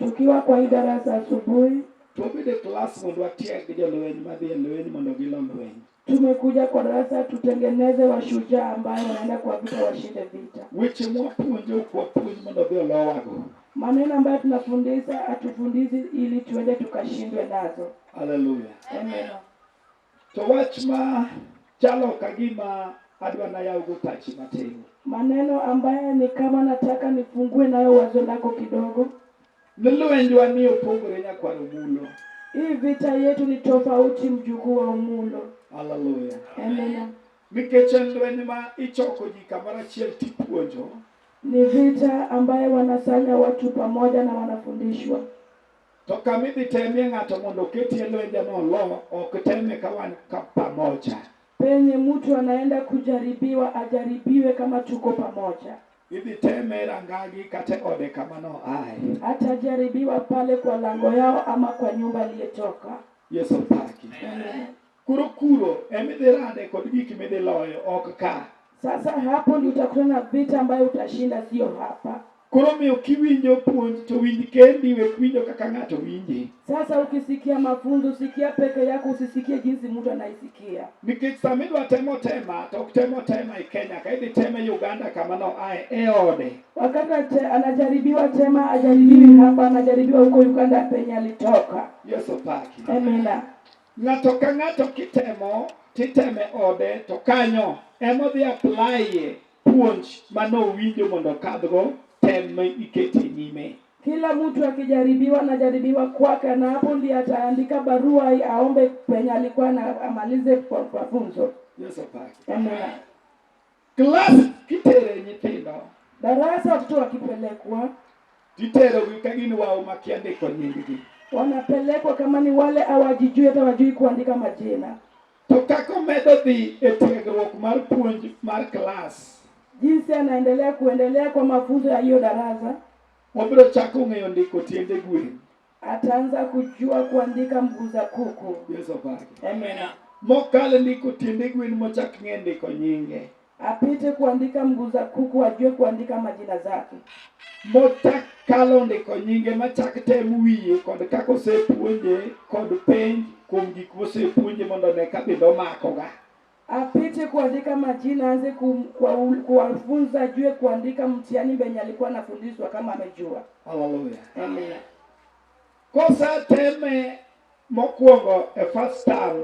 Tukiwa kwa hii darasa asubuhi, tobede class mondo watieg jolweny madhi e lweny mondo gilomb lweny. tumekuja kwa darasa tutengeneze washujaa ambao wanaenda kwa vita washinde vita. Weche mwapuonjo kwa puonj mondo dhi olowago. Maneno ambayo tunafundisha atufundizi ili tuende tukashindwe nazo. Hallelujah. Amen. To wach ma chalo kagima adwa na yaw go pachi matin. Maneno ambayo ni kama nataka nifungue nayo wazo lako kidogo. Lwenjwa ni opogore nyakwaro mulo. Hii vita yetu ni tofauti mjukuu wa umulo. Hallelujah. Amen. Nikech lweny ma ichoko ji kamoro achiel tipuonjo. Ni vita ambayo wanasanya watu pamoja na wanafundishwa. To kamidhi temie ng'ato mondo ketie lwenja no lo, ok teme kawan ka pamoja. Penye mtu anaenda kujaribiwa ajaribiwe kama tuko pamoja. Idhi teme rangagi kate ode kama no ae. Atajaribiwa pale kwa lango yao ama kwa nyumba aliyetoka. Yesu paki. Kuro emidhi rade kod gik midhi loyo ok ka. Sasa hapo ndio utakutana na vita ambayo utashinda, sio hapa. Koro miyo kiwinjo puonj to winj kendi we winjo kaka ng'ato winji. Sasa ukisikia mafunzo sikia peke yako, usisikie jinsi mtu anaisikia. Nikech samidwa temo tema to ok temo tema e Kenya, ka idhi teme Uganda kama no ae e ode. Wakati anajaribiwa tema ajaribiwi hapa, anajaribiwa huko Uganda penye alitoka. Yesu paki. Amina. Ng'ato ka ng'ato kitemo titeme ode to kanyo emodhi apply puonj mano winjo mondo kadhgo tem iketi nyime. Kila mtu akijaribiwa anajaribiwa kwake, na hapo ndiye ataandika barua aombe penye alikuwa na amalize mafunzo. Yesu paki. Amina. Class kitere nyithindo. Darasa watoto wakipelekwa Titero gikagini wao makiandiko nyinggi. Wanapelekwa kama ni wale hawajijui hata wajui kuandika majina. To kako medo dhi e tiegruok mar puonj mar class. Jinsi anaendelea kuendelea kwa mafunzo ya hiyo darasa, Obiro chako ng'eyo ndiko tiende gwen. ataanza kujua kuandika mguu za kuku. Yesu paki. Amen. Mokale ndiko tiende gwen mochak ng'e ndiko nyinge. Apite kuandika mguu za kuku, ajue kuandika majina zake. Mochak kalo ndiko nyinge machak tem wiye kod kako osepuonje kod penj kuom gik mosepuonje mondo ne ka bendo makoga. Apite kuandika majina, anze kuwafunza ajue kuandika mtihani benye alikuwa anafundishwa kama amejua. Hallelujah. Amen. Kosa teme mokwongo e first term.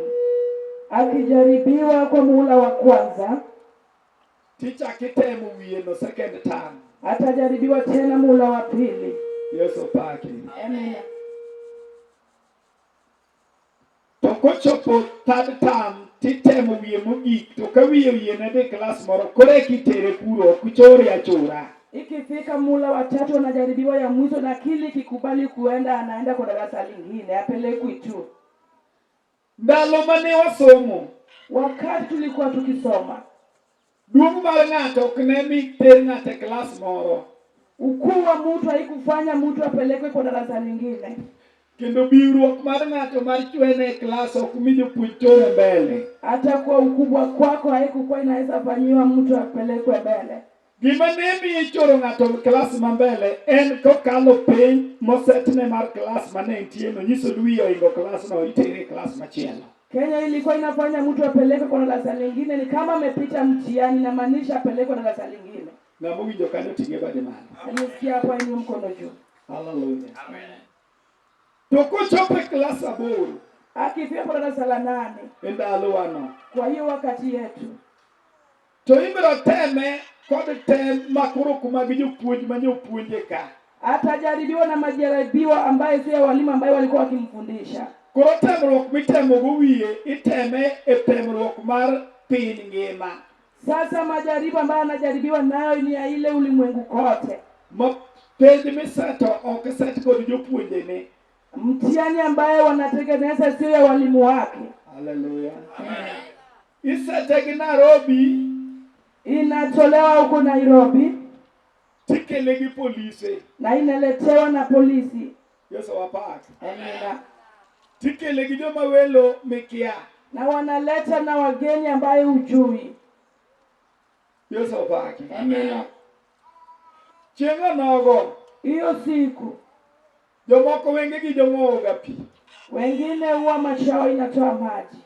Akijaribiwa kwa muhula wa kwanza, Ticha kitemo wiye no second term. atajaribiwa tena muhula wa pili. Yesu paki. Amen. To kochopo third term titemo wiye mogik to ka wiye ne dhi class moro kore kitere puro kuchori achora. Ikifika muhula wa tatu anajaribiwa ya mwisho, na kili kikubali kuenda anaenda kwa darasa lingine, apelekwi tu. Ndalo mane wasomo, Wakati tulikuwa tukisoma, duong' mar ng'ato ok ne mi ter ng'ato e class moro. ukuu wa mtu haikufanya mtu apelekwe kwa darasa lingine. Kendo biwruok mar ng'ato mar chwene e class ok mi jopuonj tore mbele. Hata kwa ukubwa kwako haikukuwa inaweza fanyiwa mtu apelekwe mbele. Gima ne mi ichoro ng'ato e class ma mbele en kokalo penj mosetne mar class mane nitie no nyiso luwi oingo class no itere e class machielo. Kenya ilikuwa inafanya mtu apelekwe kwa darasa lingine ni kama amepita mtihani, na maanisha apelekwe darasa lingine. Na mwinjo kanyo tinge bade malo. Alisikia hapa ni mkono juu. Hallelujah. Amen. To kochopo e class aboro, Akifika kwa darasa la 8, e ndalo wano, kwa hiyo wakati yetu, to ibiro teme kod tem makoro kuma gi jopuonj ma jopuonje ka. atajaribiwa na majaribio ambayo sio walimu ambao walikuwa wakimfundisha. Koro temruok mitemo go wiye iteme e temruok mar piny ngima. Sasa majaribu ambayo anajaribiwa nayo ni ya ile ulimwengu kote. Penj miseto ok set kod jopuonje ne. Mtihani ambayo wanatengeneza sio ya walimu wake. Hallelujah. Isete Nairobi, inatolewa huko Nairobi, tikele gi polisi, na inaletewa na polisi. Yesu wapaka. Amina. Tikele gi joma welo mikia, na wanaleta na wageni ambaye hujui. Yesu wapaka. Amina. Chenga nogo, hiyo siku Jomoko wengegi jomooga pi. Wengine huwa mashao inatoa maji.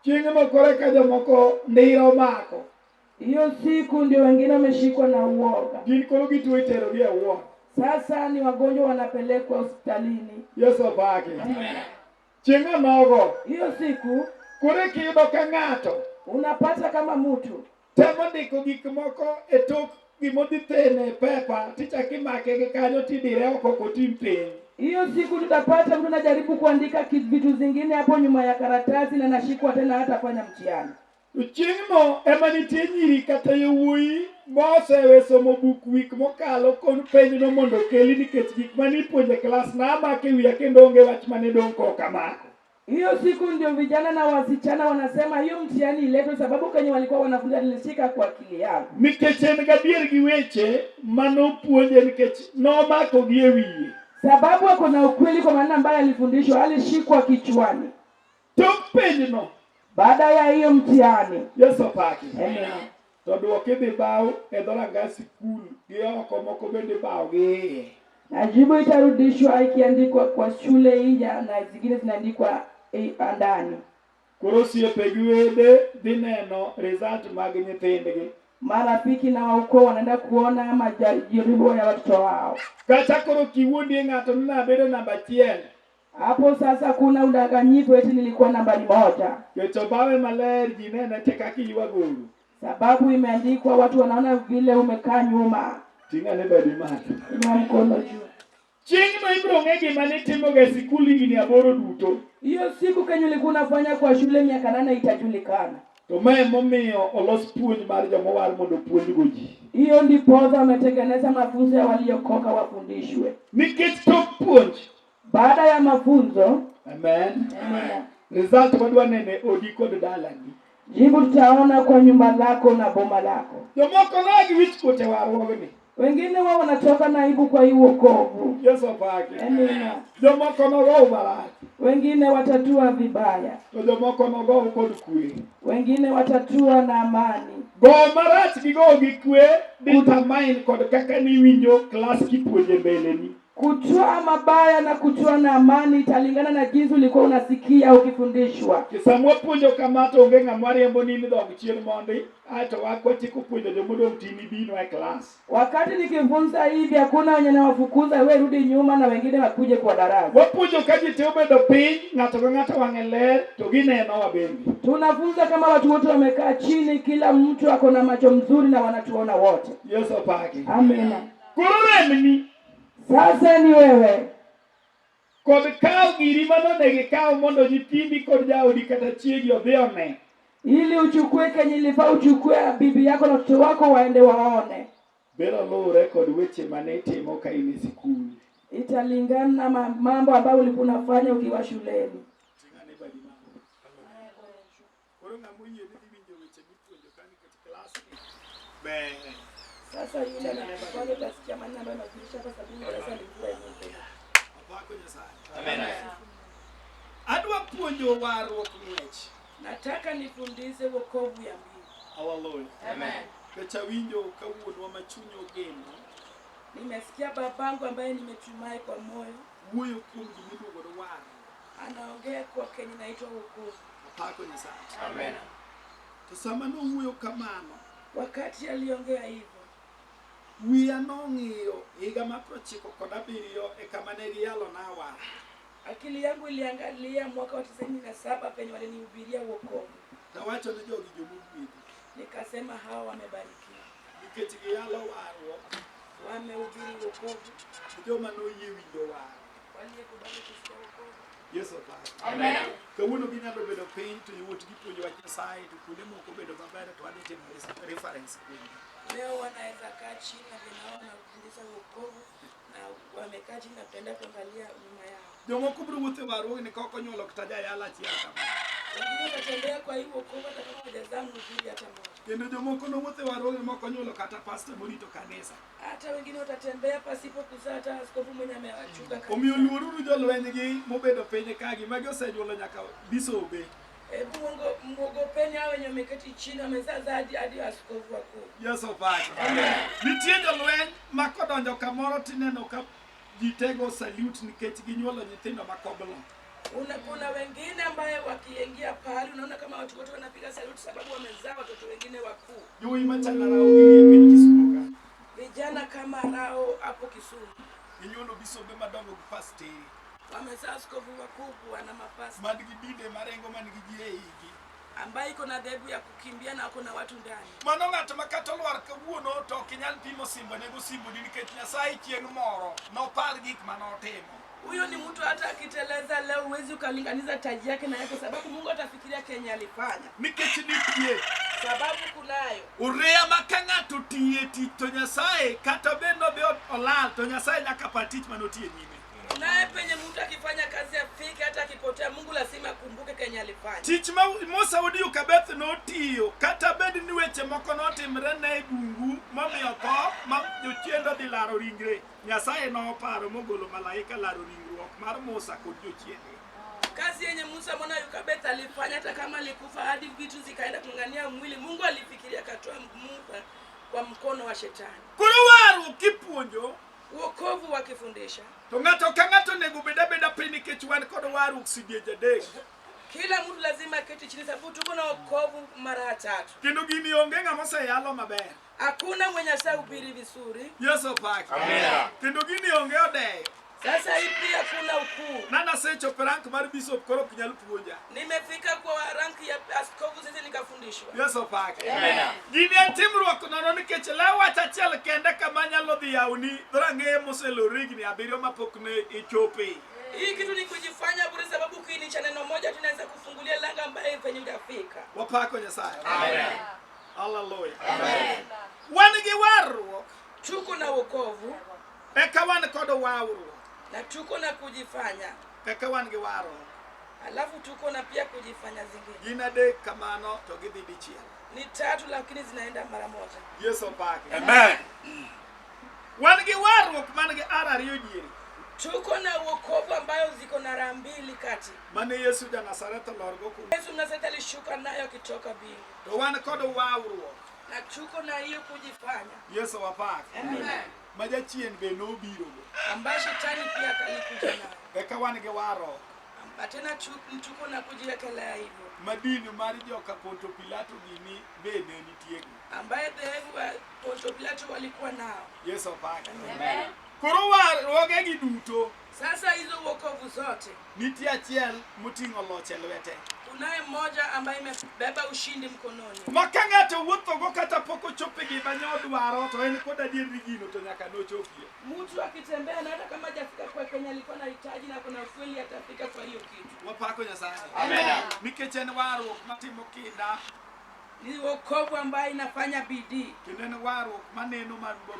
Chieng' mokore ka jomoko ndiro mako. Hiyo siku ndio wengine wameshikwa na uoga. Gin koro gituo iterogi e ward. Sasa ni wagonjwa wanapelekwa hospitalini. Yesu opaki. Chieng' onogo. Hiyo siku kore kiyudo ka ng'ato unapata kama mtu temo ndiko gik moko e tok gimodhi thene pepa tichaki make gi kanyo tidire oko kotim piny. Hiyo siku tutapata mtu anajaribu kuandika vitu zingine hapo nyuma ya karatasi na nashikwa tena hata fanya mtihani. Chieng'no ema nitie nyiri kata yawuoyi mosewe somo buk wik mokalo kon penjno mondo keli nikech gik manipuonje klas na make wiya kendo onge wach mane dong' koka mako. Hiyo siku ndio vijana na wasichana wanasema hiyo mtihani iletwe sababu kwenye walikuwa wanafunza nilishika kwa akili yangu. Nikech en gadier gi weche manopuonje nikech nomako gi e wiye. Sababu ako na ukweli kwa maana ambaye alifundishwa alishikwa kichwani. Tok penjno. Baada ya hiyo mtihani. Yesu opaki. Amen. To duoke dhi baw e dhoranga sikul gi oko moko bende baw gi. Na jibu itarudishwa ikiandikwa kwa shule nje na zingine zinaandikwa ndani. Koro osiepe wede dhi neno result mag nyithindgi. Marafiki na ukoo wanaenda kuona majaribu ya watoto wao. Kacha koro kiwuondie ng'ato ni nabedo namba 1. Hapo sasa kuna udanganyifu eti nilikuwa nambari 1. Kecho bawe maler ji nene te kaka iwagoro. Sababu imeandikwa watu wanaona vile umekaa nyuma. Tinga ne badi malo. Inua mkono juu. Chieng'no ibiro ng'e gima nitimoga e sikul higni 8 duto. Hiyo siku kenye ulikuwa unafanya kwa shule miaka 8 itajulikana. To mae momiyo olos puonj mar jomowar mondo puonjgo ji. Hiyo ndipo wametengeneza mafunzo ya waliokoka wafundishwe. Nikech tok puonj. Baada ya mafunzo. Amen. Amen. Result wadwa nene odi kod dalani. Jibu tutaona kwa nyumba lako na boma lako. Jomoko nagi wich kote warwogni. Wengine wao wanatoka na aibu kwa hiyo wokovu. Yesu opaki. Amen. Jomoko nogo marach. Wengine watatua vibaya. To jomoko nogo kod kwe. Wengine watatua na amani. Go marach gi go gi kwe determine kod kaka niwinjo klas kipuonje mbeleni. Kutoa mabaya na kutoa na amani italingana na jinsi ulikuwa unasikia ukifundishwa. Kisamwa puonjo kama to onge ng'ama riembo ni dog chien mondi ato wakwatiko puonjo jomodong' tini bino e klas. Wakati nikifunza hivi hakuna wenye nawafukuza wewe rudi nyuma na wengine wakuje kwa darasa. Wapuonjo ka ji te obedo piny ng'ato ka ng'ato wang'e ler to gineno wabendi. Tunafunza kama watu wote wamekaa chini, kila mtu ako na macho mzuri na wanatuona wote. Yesu opaki. Amen. Koro remni. Sasa ni wewe. Kod kaw giri manonegi kaw mondo nyithindi kod jaodi kata chiegi odhi one. Ili uchukue kenye ilifaa uchukue bibi yako na watoto wako waende waone. Bero luwre kod weche mane itimo ka in e sikul. Italingana na mambo ambayo ulikuwa unafanya ukiwa shuleni. Sasa yule anafanya utasikia maneno ambayo yanafundisha kwa sababu darasa lilikuwa hivi. Amen. Adwa puonjo warruok Weche. Nataka nifundishe wokovu ya mbingu. Hallelujah. Amen. Kecha winjo kawuonwa machunyo geno. Nimesikia babangu ambaye nimetumai kwa moyo. Wuoyo kuom gimiluongo ni warruok. Anaongea kwa Kenya inaitwa wokovu. Apako Nyasaye. Amen. To sama nowuoyo kamano, wakati aliongea hivyo, wiya nong'iyo higa ma 1907 e kama ne giyalo na wara. Akili yangu iliangalia mwaka wa 97 penye walinihubiria wokovu. Tawacho ni jogi jomogwedhi. Nikasema hawa wamebarikiwa. Nikech giyalo warruok. Wamehubiri wokovu. Joma noyie winjo waro. Waliyekubali kusikia wokovu. Yesu opaki. Amen. Kawuono ginyalo bedo piny to yot gipuonjo wach Nyasaye to kuonde moko bedo maber to wadhi timo reference kuonde. Leo wanaweza kaa chini na vinaona kufundisha wokovu na wamekaa chini na tutaenda kuangalia nyuma yao. Jomoko biro wuotho e warruokni ka ok onyuolo kata jayalo achiel kama. Wengine watatembea kwa hiyo wokovu hata kama hawajazaa mhubiri hata mmoja. Kendo jomoko nowuotho e warruokni ma ok onyuolo kata pastor morito kanisa. Hata wengine watatembea pasipo kuzaa hata askofu mwenye amewachunga kanisa. Omiyo luoruru jolwenygi mobedo piny kagi magi osenyuolo nyaka bisobe. Mwogopeni hao wenye wameketi chini wamezaa hadi askofu wakuu. Yesu opaki. Nitie jolweny ma kodonjo kamoro tineno ka jitego salute nikech ginyuolo nyithindo makoblo. Kuna wengine ambaye wakiingia pale unaona kama watu wote wanapiga salute sababu wamezaa watoto wengine wakuu. Yoi machana rao gilie piny Kisumu. Vijana kama rao hapo Kisumu. Ginyuolo bisobe madongo gi pastor. Wamezaa askofu wakubwa na mapasta. Man gi dinde marengo man gi ji eigi. Ambaye iko na dhehebu ya kukimbia na kuna watu ndani. Mano ng'ato makata olwar kawuono to ok inyal pimo simbo nego simbo nikech Nyasaye chieng' moro nopar gik manotimo. Huyo ni mtu hata akiteleza leo huwezi ukalinganiza taji yake na yako sababu Mungu atafikiria Kenya alifanya. Nikech nitie Sababu kunayo. Urea makang'ato tiye tich to Nyasaye kata bendo be olal to Nyasaye nyaka patich manotie nyime. Naye penye mtu akifanya kazi afike hata akipotea Mungu lazima akumbuke Kenya alifanya. Tich ma Musa Odiyo Kabeth notiyo kata bed ni weche moko notimre ne bungu momiyo tho ma jochiendo dhi laro ringre. Nyasaye noparo mogolo malaika laro ringruok mar Musa kod jochiende. Kazi yenye Musa mwana Yukabeth alifanya hata kama alikufa hadi vitu zikaenda kung'ang'ania mwili Mungu alifikiria katoa Musa kwa mkono wa shetani. Koro Warruok kipuonjo wokovu wakifundisha to ng'ato ka ng'ato nego beda piny nikech wan kod Warruok sidiech adek. Kila mtu lazima keti chini sababu tuko na wokovu mara tatu. Kendo gini onge ng'ama oseyalo maber. Hakuna mwenye asahubiri vizuri. Yesu paki. Amen. Kendo gini onge odeyo. Sasa hii pia kuna ukuu. Nana sechopo rank mar bishop koro kinyal puonja. Nimefika kwa rank ya askofu sasa nikafundishwa. Yesu paki. Amen. Gini en timruok nono nikech lew wach achiel kende kama nyalo dhi yawni rang'eye moseloro higni 7 mapok ne ichope. Hii kitu ni kujifanya bure sababu kiinicha neno moja tunaweza kufungulia lango ambaye penye utafika. Wapako Nyasaye. Amen. Hallelujah. Amen. Wan gi Warruok. Tuko na wokovu. Eka wan kod Warruok. Na tuko na kujifanya. Eka wan gi Warruok. Alafu tuko na pia kujifanya zingine. Gin adek kamano to gidhi dichiel. Ni tatu lakini zinaenda mara moja. Yesu paki. Amen. Wan gi Warruok man gi ariyo diere. Tuko na wokovu ambayo ziko na raha mbili kati. Mane Yesu ja Nazareth olorgo ku. Yesu Nazareth alishuka nayo kitoka mbingu. To wan kod Warruok. Na tuko na hiyo kujifanya. Yesu wapaki. Amen. Majachien be nobiro. Ambaye shetani pia alikuja nayo. Eka wan gi Warruok. Tena tuko na kujiwekelea hivyo. Madini mar joka Ponto Pilato gini be ne nitie. Ambaye dhehebu wa Ponto Pilato walikuwa nao. Yesu paki. Amen. Koro Warruoge gi duto. Sasa hizo wokovu zote. Nitie achiel moting'o loch e lwete. Kunaye mmoja ambaye imebeba ushindi mkononi. Maka ng'ato wuothogo kata pok ochopo gima nyodwaro to en kod adier ni gino to nyaka nochopie. Mtu akitembea na hata kama hajafika kwa Kenya alikuwa anahitaji na kuna kweli atafika kwa hiyo kitu. Wapako Nyasaye. Amen. Nikech en Warruok matimo kinda. Ni wokovu ambaye inafanya bidii. Kendo en Warruok maneno mabor.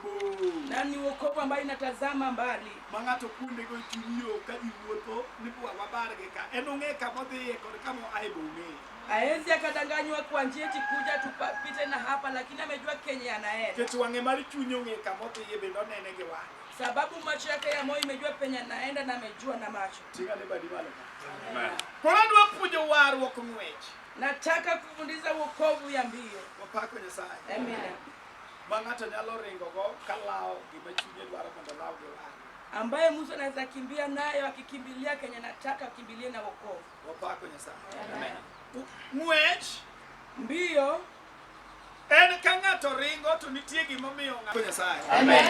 Na ni wokovu ambaye inatazama mbali. Ma ng'ato kuondego chunyo ka iwuotho ni bwa wabarge ka. En ong'e kama odhiye kod kama oaye be ong'eyo. Haezi akadanganywa kwa njia eti kuja tupite na hapa lakini amejua Kenya anaenda. Nikech wang'e mar chunyo ong'e kama odhiye bende onene gi wang'e. Sababu macho yake ya moyo imejua Kenya anaenda na amejua na macho. Tinga ne badi malo. Amen. Koro adwa puonjo Warruok ng'wech. Nataka kufundisha wokovu ya mbio. Wapako Nyasaye. Amen. Ma ng'ato nyalo ringogo kalawo gima chunye dwaro mondo olaw gi wang'e. Ambaye Musa anaweza kimbia nayo akikimbilia Kenya nataka akimbilie na wokovu. Wapako Nyasaye. Amen. Ng'wech Mbio en ka ng'ato ringo to nitie gimomiyo ng'ato Nyasaye. Amen.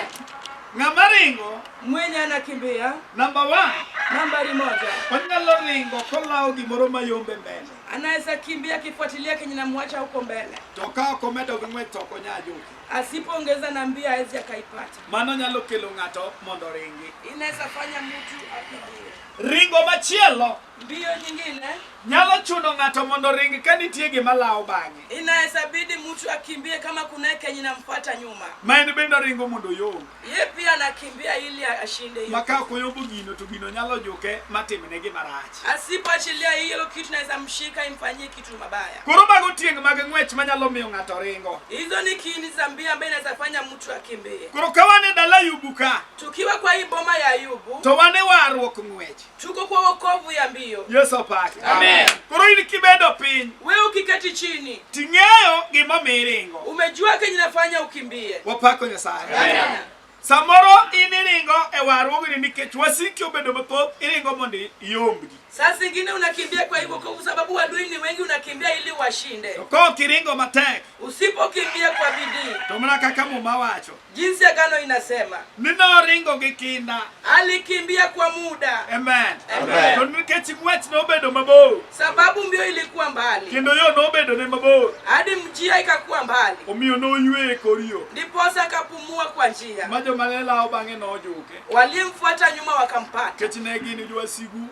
Ng'ama ringo mwenye anakimbia number 1 nambari moja onyalo ringo kolawo gimoro mayombe mbele. anaweza kimbia kifuatilia Kenya na mwacha huko mbele. To ka ok omedo gi ng'wech to ok onyajoki. Asipoongeza na mbio hawezi akaipata. Mano nyalo kelo ng'ato mondo ringi. Inaweza fanya mtu akimbie. Ringo machielo Mbio nyingine nyalo chuno ng'ato mondo ringi ka nitie gima lawo bang'e. inaweza bidi mtu akimbie kama kuna Kenya inamfuata nyuma. Ma en bende ringo mondo oyom. Yeye pia anakimbia ili ashinde hiyo. Maka ok oyombo gino to gino nyalo juke matimne gima rach. Asipoachilia hiyo kitu inaweza mshika imfanyie kitu mabaya. Koro mago tieng' mag ng'wech manyalo miyo ng'ato ringo. Hizo ni kiini za mbio ambaye inaweza fanya mtu akimbie. Koro ka wan e dala Ayubu ka Tukiwa kwa hii boma ya Ayubu to wan e Warruok ng'wech. tuko kwa wokovu ya mbio. Yesu paki. Amen. Koro in kibedo piny Wewe ukiketi chini ting'eyo gima miyo ringo. umejua Kenya inafanya ukimbie. Wapako Nyasaye. Amen. Samoro iniringo e Warruok ni nikech wasiki obedo mathoth iringo mondo iombgi. Saa zingine unakimbia kwa hivyo kwa sababu adui ni wengi, unakimbia ili washinde. Ko kiringo matek. Usipokimbia kwa bidii. To mana kaka muma wacho. Jinsi agano inasema. Nino ringo gi kinda. Alikimbia kwa muda. Amen. Amen. To nikech ng'wech nobedo mabor. Sababu mbio ilikuwa mbali. Kendo yo nobedo ne mabor. Hadi njia ikakuwa mbali. Omiyo noywe e kor yo. Ndiposa akapumua kwa njia. Majo malela bang'e nojuke. Walimfuata nyuma wakampata. Kech ne gin jowasigu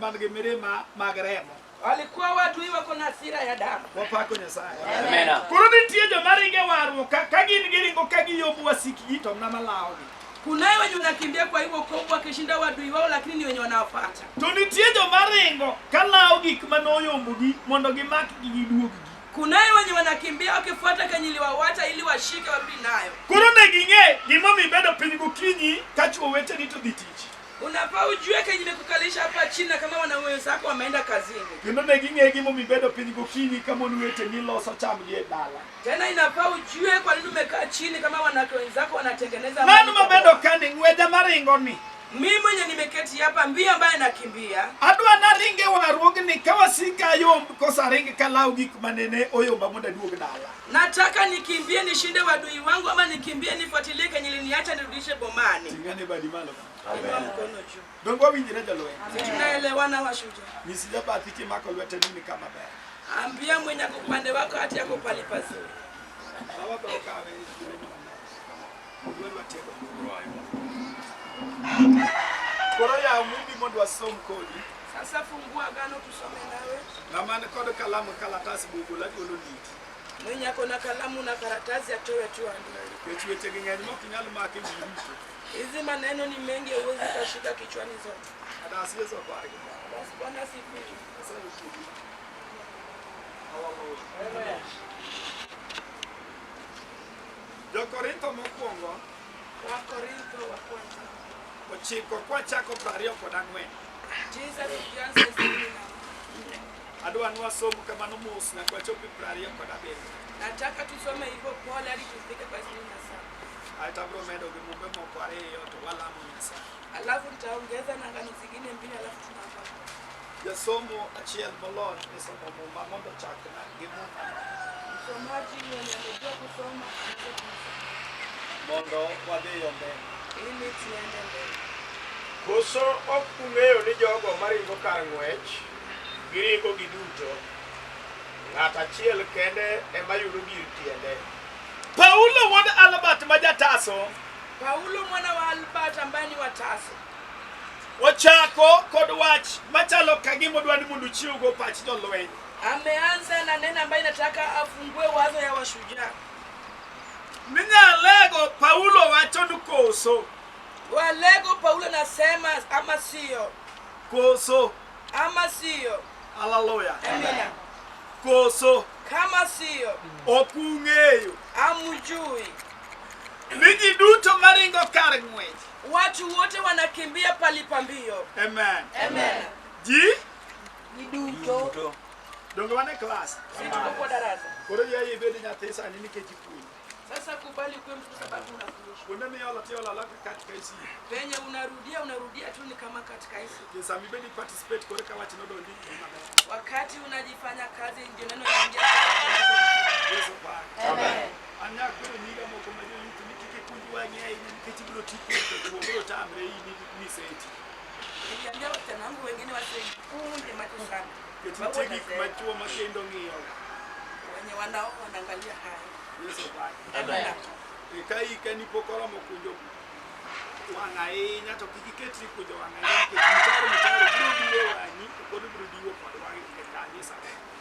mangi mirima mag remo. Walikuwa watu wako na hasira ya damu. Wapako Nyasaye. Amen. Koro nitie joma ringe Warruok ka gin giringo ka giyombo wasikgi to mna malawogi. Kunaye wenye unakimbia kwa hivyo kopo wakishinda wadui wao, lakini ni wenye wanawafuata. To nitie joma ringo ka lawo gik manoyombogi mondo gimakgi giduoggi. Kunaye wenye wanakimbia wakifuata kenyili wawacha ili washike warudi nayo. Koro ne ging'e gimomiyo ibedo piny gokinyi ka chwo weteni to dhi tich. Unafaa ujue kenye nimekukalisha hapa chini kama wanaume wenzako wameenda kazini. Kendo ne ging'e gimomiyo ibedo piny gokinyi ka mon weteni loso chamgi e dala. Tena inafaa ujue kwa nini umekaa chini kama wanawake wenzako wanatengeneza Mano mabedo kani ng'weja maringo ni. Mimi mwenye nimeketi hapa mbio ambaye nakimbia. Adwa na ringe Warruok ni ka wasika yomb kosa ringe ka lawo gik manene oyomba mondo aduog dala. Nataka nikimbie nishinde wadui wangu ama nikimbie nifuatilie kenye liniacha nirudishe bomani. Tingane badi malo. Amen. Mkono juu. Dongo winjire jalweny. Tunaelewana washuja. Nyisi jabathi kimako lweteni ni kama ber. Ambia mwenye kupande wako hati yako pali pazuri. Baba bro kawe. Mudwe watego. Koro ya mwingi mondo wasom kodi. Sasa fungua agano tusome nawe. Na mane kod kalamu kalatasi bugu la golo lit. Mwenye ako na kalamu na karatasi atoe tu andike. Kech weche gi ng'eny mok inyal make wiruto. Hizi maneno ni mengi, huwezi kashika kichwani zote. Adasi Yesu bariki. Basi Bwana sifiwe. Amen. Jo-Korintho mokwongo Wakorintho wa kwanza. ochiko kwa chako 24. Jesus ukianza 24. Adwa ni wasom kamano mos na kwa chopi 27. Nataka tusome hivyo pole hadi tufike kwa 27. Aitabro medo gi mumbe moko ariyo to walamo Nyasaye. Alafu nitaongeza na ngano zingine mbili alafu tunaomba. Jasomo achiel molony e somo muma mondo chakna gi muma. Msomaji mwenye anajua kusoma Mondo wadhiyo mbele. ili tuende mbele. Koso ok ung'eyo ni jogo maringo kar ng'wech giringo giduto. Ng'at achiel kende ema yudo gir tiende. Paulo wuod Albert majataso Paulo mwana wa Albert ambaye ni wataso. ochako kod wach machalo kagima dwani mondo chiwgo pach jolweny. Ameanza na neno ambaye nataka afungue wazo ya washujaa. Ninyalego Paulo wacho ni koso. Walego Paulo nasema ama sio. Koso. Ama sio. Hallelujah. Amina. Koso. Kama sio. Ok ung'eyo. Amujui. Ni ji duto maringo kar ng'wech. Watu wote wanakimbia palipambio. Amen. Amen. Ji? Ni duto. Dongo wane class. Si tuko kwa darasa. Koro yeye ibedi nyathi sani nikech ipuonjo. Sasa kubali kwa mtu sababu unafundisha. Kuonde miolo lako katika isi. Penye unarudia tu ni kama katika isi. Yesa mibedi participate kore ka wach nodondi. Wakati unajifanya kazi ndio neno linaingia. Yesu ba. Amen. Anya koro niga moko majo yutu nikike kunjwa ng'ei nikech biro tiko to biro tamre ni seti. Nikiambia wasichana wangu wengine wasikunje macho sana. Ketie gik machuo makendo ng'iyo. Wenye wanao wanaangalia haya. Yesu ba. Amen. Ika ni pokoro mokunjo wang'a ahinya to kik iketri kunjo wang'a ahinya nikech mitaro biro diwo wang'i to pod biro diwo kod wang'i e kanisa.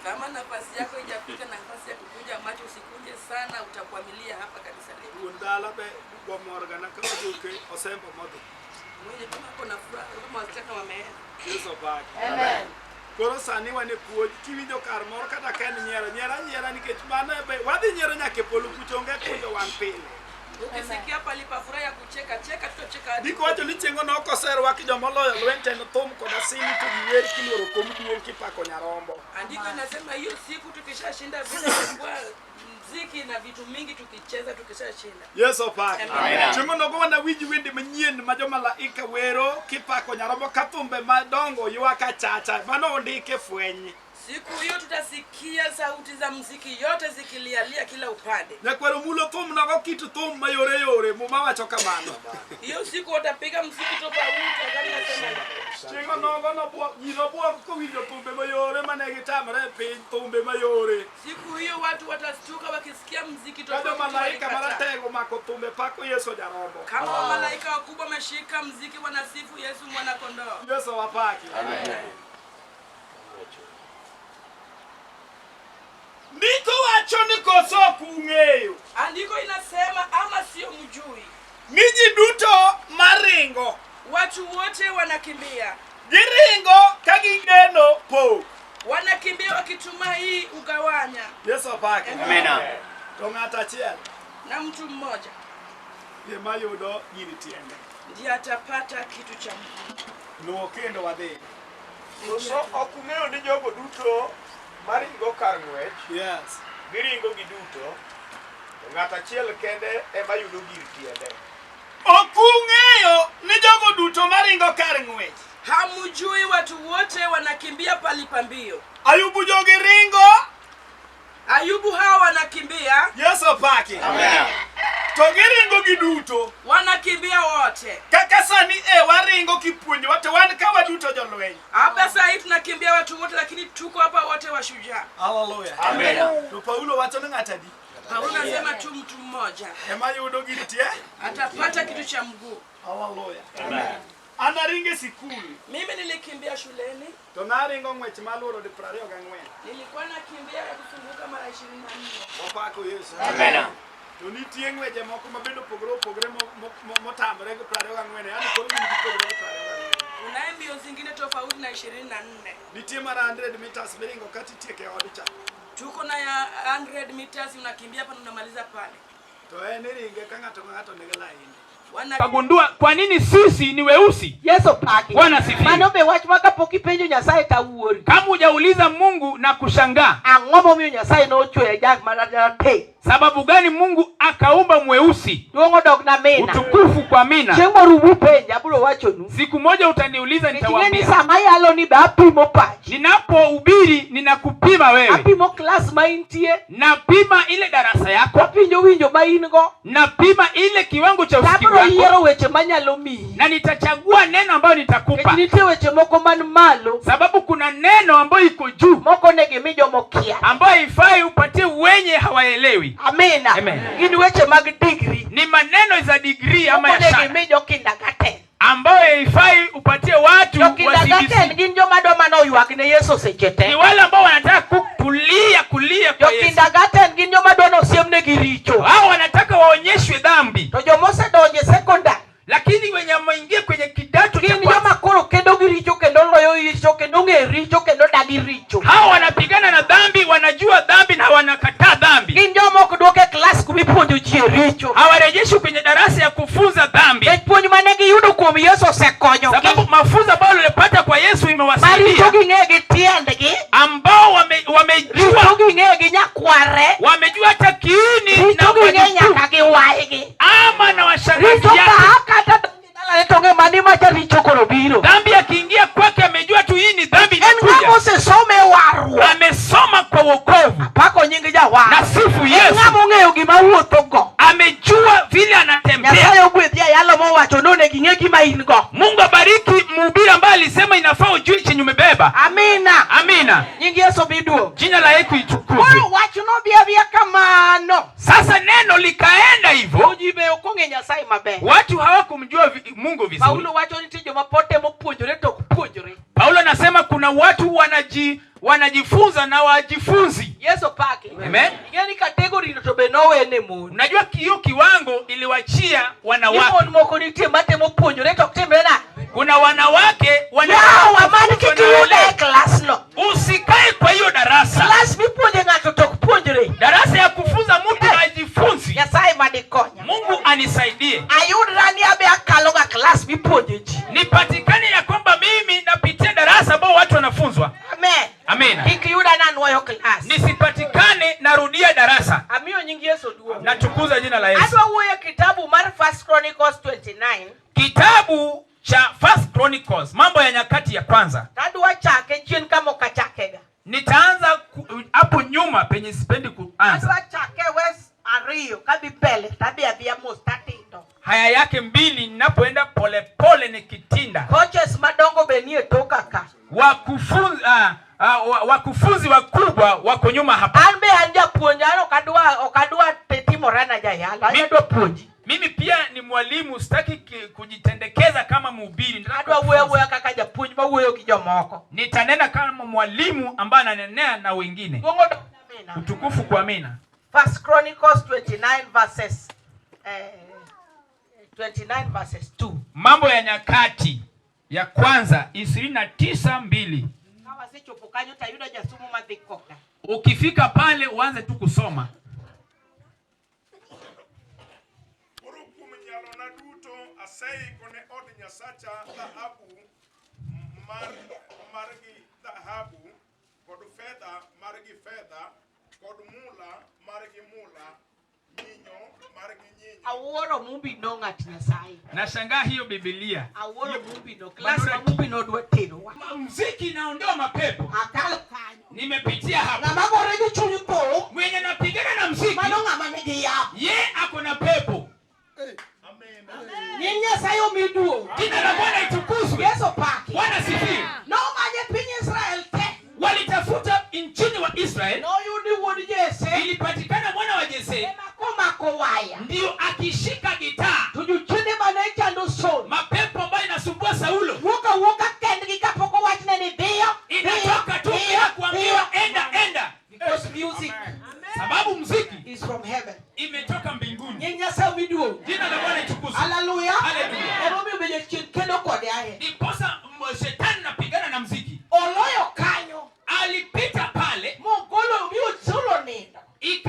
Kama nafasi yako haijafika na nafasi ya kukunja macho usikunje sana, utakwamilia hapa kanisa letu. Wuon dala be gomorga na kama joke osembo modhi. Mwenye kama kuna furaha kama wasichana wameenda. Yesu ba. Amen. Koro sani wane puoj kiwinjo kar moro kata ka en nyiera nikech mano be wadhi nyiero nyaka polo kucho onge kunjo wang' pile. Ukisikia palipa furaha ya kucheka cheka tutacheka hadi. Diko wacho ni chengo no koserwaki jomoloyo lweny ten thum koda asili to giwer kiloro kom duong kipako nyarombo. Andiko inasema hiyo siku tukishashinda vita kwa muziki na vitu mingi tukicheza tukishashinda. Yesu pake. Chungo nogo na wiji wende manyien ma malaika wero kipako nyarombo katumbe madongo yuaka chacha mano ndike fwenye. Siku hiyo tutasikia sauti za muziki yote zikilialia kila upande. Na kwa mulo thum nogo kitu thum mayore yore muma wacho kamano. Hiyo siku watapiga muziki tofauti gani nasema. Chingo nogo no bo yino bo ko winjo thumbe mayore manegi tamre piny thumbe mayore. Siku hiyo watu watastuka wakisikia muziki tofauti. Kama malaika maratego mako thumbe pako Yesu jarombo. Kama malaika wakubwa wameshika muziki wanasifu Yesu mwana kondoo. Yesu wapaki. Amen. Ndiko wacho ni koso Ung'eyo. Andiko inasema ama sio mjui. Miji duto maringo. Watu wote wanakimbia. Giringo kagigeno po. Wanakimbia wakitumai ugawanya. Yesu pake. Amen. To ng'ata achiel. Na mtu mmoja Ema yudo giri tiende. ndiye atapata kitu cha Mungu. Luwo kendo wadhi. So ok ung'eyo ni jogo duto maringo kar ng'wech. Yes. Giringo giduto. Ng'ata achiel kende ema yudo giri tiende. Ok ung'eyo ni jogo duto maringo kar ng'wech. Hamujui watu wote wanakimbia palipa mbio. Ayubu jogi ringo. Ayubu hawa wanakimbia. Yesu pake. Amen. To giringo giduto. Wanakimbia wote. Kaka sani waringo kipuonjo watu wan ka waduto jolweny. Hapa sasa hivi tunakimbia watu wote lakini tuko hapa wote washujaa. Hallelujah. Amen. To Paulo wacho ni ng'ata di. Paulo anasema tu mtu mmoja ema yudo giri tie atapata kitu cha mguu. Hallelujah. Amen. Anaringe sikuli. Mimi nilikimbia shuleni. To naringo ng'wech maluro di 24. Nilikuwa nakimbia ya kusunguka mara 24. Opako Yesu. Amen. To nitie ng'weje moko mabedo pogore motamre gi 24. Yani koro gini pogore gi 24. Unaye mbio zingine tofauti na 24. Nitie mara 100 meters biringo kati tieke odcha. Tuko na ya 100 meters unakimbia hapa unamaliza pale. To ringe ka ng'ato nigi laini. Kagundua kwa nini sisi ni weusi. Yesu paki. Bwana sifiwe. Manobe wach maka poki penjo Nyasaye kawuori. Kama hujauliza Mungu na kushangaa. Ang'omo miyo Nyasaye no chwe jak manadara te. Sababu gani Mungu akaumba mweusi? Duong dog na mena. Utukufu kwa mina. Chengo rubu penja bro wacho nu. Siku moja utaniuliza nitawaambia. Ni sama yalo ni ba pimo pachi. Ninapohubiri ninakupima wewe. Apimo class maintie. Napima ile darasa yako. Apinjo winjo maingo. Napima ile kiwango cha usikivu wako. Yero weche manyalo mi. Na nitachagua neno ambayo nitakupa. Nitie weche moko man malo. Sababu kuna neno ambayo iko juu. Moko nege mijo mokia. Ambayo ifai upatie wenye hawaelewi. Amen. Amen. Gini weche mag degree. Ni maneno za degree ama ya shahada. Moko nege mijo kindergarten. Ambayo ifai upatie watu wa CBC. Gin joma dwa mano ywak ne Yesu sechete. Ni wale ambao wanataka kulia kwa Yesu. Kindergarten gin joma dwa no siemne giricho. Hao wanataka waonyeshwe dhambi. To jomose donje secondary. Lakini wenye wameingia kwenye kidato cha kwanza, joma koro kendo giricho kendo loyo richo kendo ngericho kendo dagi richo. Hao wanapigana na dhambi, wanajua dhambi na wanakataa dhambi. Gin joma ok duoke class kumipuonjo ji richo. Hawarejeshi kwenye darasa ya kufunza dhambi. Puonj mane giyudo kuom Yesu osekonyo. Sababu mafunzo ambayo walipata kwa Yesu imewasaidia. Maricho ging'e gi tiendgi. Ambao wamejua ging'e gi nyakware. Wamejua hata kiini na ging'e nyaka gi waigi. Ama na washangazi yake. Tonge mani macha richo koro biro. Dhambi akiingia kwake amejua tu hii ni dhambi inakuja. Ngamo some Warruok. Amesoma kwa wokovu. Pako nyingi ja wa. Na sifu Yesu. Ngamo ng'eyo gima wuotho go. Amejua vile anatembea. Nyasaye ogwedhia yalo mowacho none ging'e gima in go. Mungu abariki mhubiri ambaye alisema inafaa ujue chenye umebeba. Amina. Amina. Nyingi Yesu biduo. Jina la Yesu litukuzwe. Wach no bia kamano. Sasa neno likaenda hivyo. Ujibe okong'e Nyasaye maber. Watu hawakumjua Mungu vizuri. Paulo wacho ni tijo mapote mopuonjore to kupuonjore. Paulo anasema kuna watu wanajifunza na wajifunzi. Yesu pake. Amen. Ngeni category to be no wene mun. Unajua hiyo kiwango iliwachia wanawake. Ni moko nitie mate mopuonjore to kutemena. Kuna wanawake amani kikiyude class no. Usikae kwa hiyo darasa. Class mipuonje ngato to kupuonjore. Darasa ya kufunza mtu ajifunzi. Nyasaye madikonya. Mungu anisaidie. Ayud rani abe akaloga class mipuonje. Nipatikane ya kwamba mimi napitia darasa Natukuza jina la Yesu. Adwa wuoyo kitabu mar 1 Chronicles 29. Kitabu cha 1 Chronicles, mambo ya nyakati ya kwanza. Adwa chake chien kama kachakega. Nitaanza hapo nyuma penye sipendi kuanza. Adwa chake wes ariyo kabi pele tabi abia mostatindo. Haya yake mbili ninapoenda pole pole nikitinda. Coaches madongo benie toka ka. Wakufunzi wakubwa wako nyuma hapa. Anbe anja puonjano okadwa tetimorana jayala. Adwa puonji. Mimi pia ni mwalimu, sitaki kujitendekeza kama mhubiri. Adwa wewe kaka japuonj ma wuoyo gi jomoko. Nitanena kama mwalimu ambaye ananenea na wengine. Utukufu kwa amina. 1 Chronicles 29 verses 2. Mambo ya nyakati ya kwanza 29:2. Kama sichopo kanyo tayuda jasumu madhikoka. Ukifika pale uanze tu kusoma. Asei kone od nyasacha dhahabu margi dhahabu kod fedha margi fedha kod mula margi mula nyinyo margi nyinyo. Aworo mumbi no ng'at Nyasaye. Nashangaa hiyo Biblia. Aworo mumbi no class mumbi no dwa tero. Muziki naondoa mapepo. Akalo kanyo. Nimepitia hapo. Na magore gi chunyu po. Mwenye napigana na muziki. Mano ng'ama nigi yapo. Ye ako na pepo. Nyasaye omiduo. Jina la Bwana itukuzwe. Yesu paki. Bwana sifiwe. No manye piny Israel te. Walitafuta nchini wa Israel. No yudi wuod Jese. Ilipatikana mwana wa Jese. Mako waya. Ndio akishika gitaa. Tujuchinde bane chando son. Mapepo ambayo inasumbua Saulo. Woka kendgi kapoko wachne ni dio. Inatoka tu bila kuambiwa enda. Because music. Sababu muziki is from heaven. Imetoka mbinguni. Nyenyasaye miduo. Jina la Bwana itukuzwe. Hallelujah. Hallelujah. Ero mi beje kendo kode ahe. Ndiposa shetani napigana na muziki. Oloyo kanyo. Alipita pale. Mogolo mio solo nenda.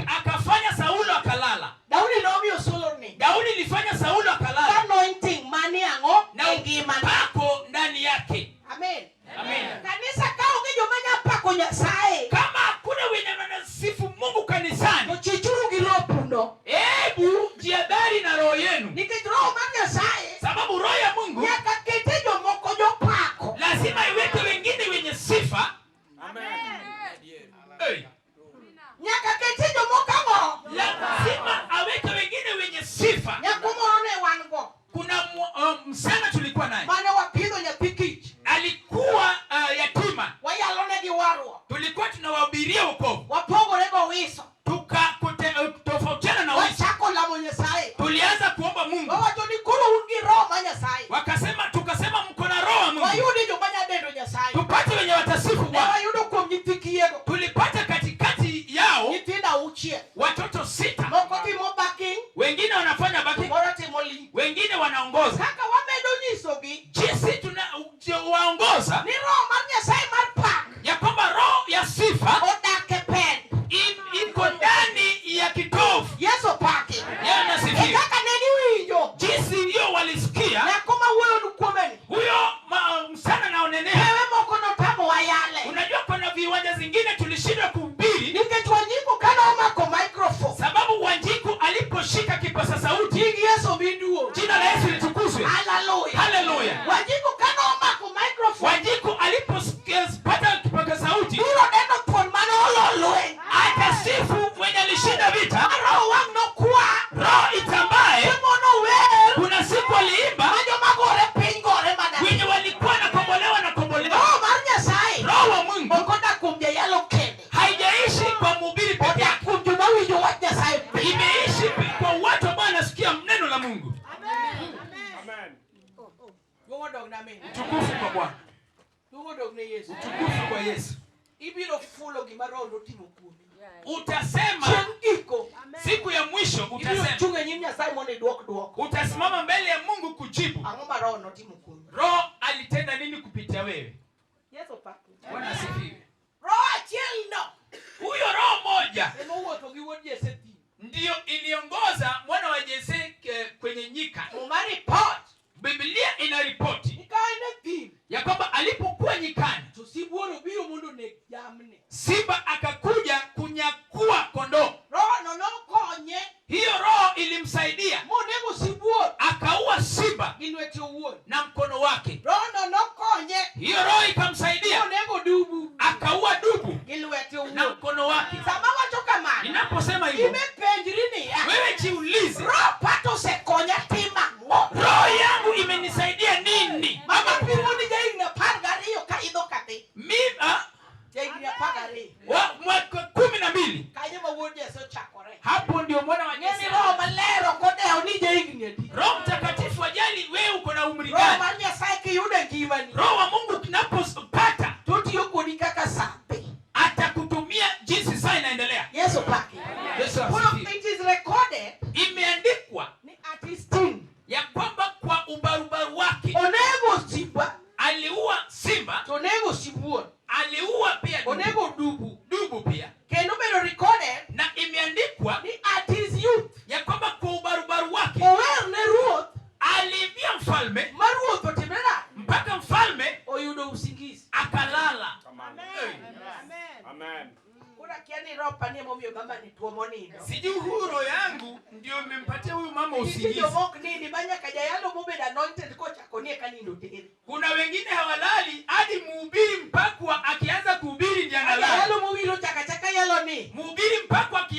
Akafanya Saulo akalala. Daudi no mio solo nenda. Daudi ilifanya Saulo akalala. Anointing mani ango na ngima pako ndani yake. Amen. Amen. Kanisa kao ngijo manya pako Nyasaye. Kama hakuna wenye wanasifu Mungu kanisani. Chichuru giropundo. Hebu jiadhari na roho yenu. Nikech roho mar Nyasaye. Sababu roho ya Mungu nyaka kete jomoko jopako. Lazima iweke wengine wenye sifa. Amen. Hey. Nyaka kete jomoko ngo. Lazima aweke wengine wenye sifa. Nyakumorone wango. Kuna msana tulikuwa naye. Maana wapidho nyapikich. Alikuwa yatima. Wayalone gi Warruok. Tulikuwa tunawahubiria wokovu. Wapogore go wiso. Tofautiana na wiso. Wachako lamo Nyasaye. Tulianza kuomba Mungu. Wawacho ni kuro ungi roho ma Nyasaye. Tukasema mko na roho Mungu. Wayudi jo manya dendo Nyasaye. Tupate wenye watasifu Bwana. Wayudo kuom nyithikiego. Tulipata katikati yao nyithinda uchie. Watoto 6. Moko timo backing. Wengine wanafanya backing. Moro timo lead. Wengine wanaongoza. Kaka wamedo nyisogi. Jinsi tunawaongoza. Ni roho mar Nyasaye mar pak. Ya kwamba roho ya sifa odake pen. Iko ndani ya kitovu. Yesu paki. Yeye nasifiwe. Kaka neni winjo. Jinsi hiyo walisikia. Na koma wewe nukomeni. Huyo msana naonenea. Wewe moko no tamo wayale. Unajua kuna viwanja zingine tulishindwa kuhubiri. Ningetwanjiku kana umako microphone. Sababu Wanjiku aliposhika kipaza sauti. Yesu biduo. Jina la Yesu litukuzwe. Hallelujah. Hallelujah. Wanjiku kana umako microphone. Wanjiku alipopata kipaza sauti. Biro neno pon mano ololwe. Akasifu wenye alishinda vita. Roho wangu no kwa. Roho itambaye. Mono well. Kuna siku aliimba. Majo magore pingore mana. Wenye walikuwa nakombolewa. Roho mar Nyasaye. Roho wa Mungu. Okonda kumje yalo kende. Haijaishi kwa mhubiri pekee yake. Kumjuma winjo wa Nyasaye. Imeishi kwa watu ambao wanasikia neno la Mungu. Amen. Amen. Mungu dog na mimi. Tukufu kwa Bwana. Mungu dog ni Yesu. Tukufu kwa Yesu. Ibiro fulo gimaro ndo timo kumi. Utasema siku ya mwisho utasema. Chunga nyinyi Nyasaye mone duok. Utasimama mbele ya Mungu kujibu. Ango maro no timo kumi. Roho alitenda nini kupitia wewe? Yesu paki. Bwana asifiwe. Roho achiel no. Huyo roho moja. Emo wuotho gi wuod Jese. Ndio iliongoza mwana wa Jese kwenye nyika. Mumari pot. Biblia inaripoti. Nikaenda thim. Ya kwamba alipokuwa nyikani. Tusibuoro biro mundo ne jamne. Simba akakuja kunyakua kondoo. Roho no konye. Hiyo unapopata totiyo kodi kaka sambe. atakutumia jinsi saa inaendelea. Yesu paki. Yesu It asifiwe. is recorded Imeandikwa ni artistin ya kwamba kwa ubarubaru wake onego simba, aliua simba, onego sibuon, aliua pia onego dubu pia. kendo bedo recorded Na imeandikwa ni artist youth ya kwamba kwa ubarubaru wake ower ne ruoth aliimbia mfalme ma ruoth otimrena mpaka mfalme oyudo usingizi. akalala. Amen. Kuna kiani ropa ni momiyo mama ni tuo monindo. Sijui huro yangu ndio imempatia huyu mama Usingizi usingizi. mok nini banya kajayalo mube da anointed kocha konie kanindo tiri. Kuna wengine hawalali hadi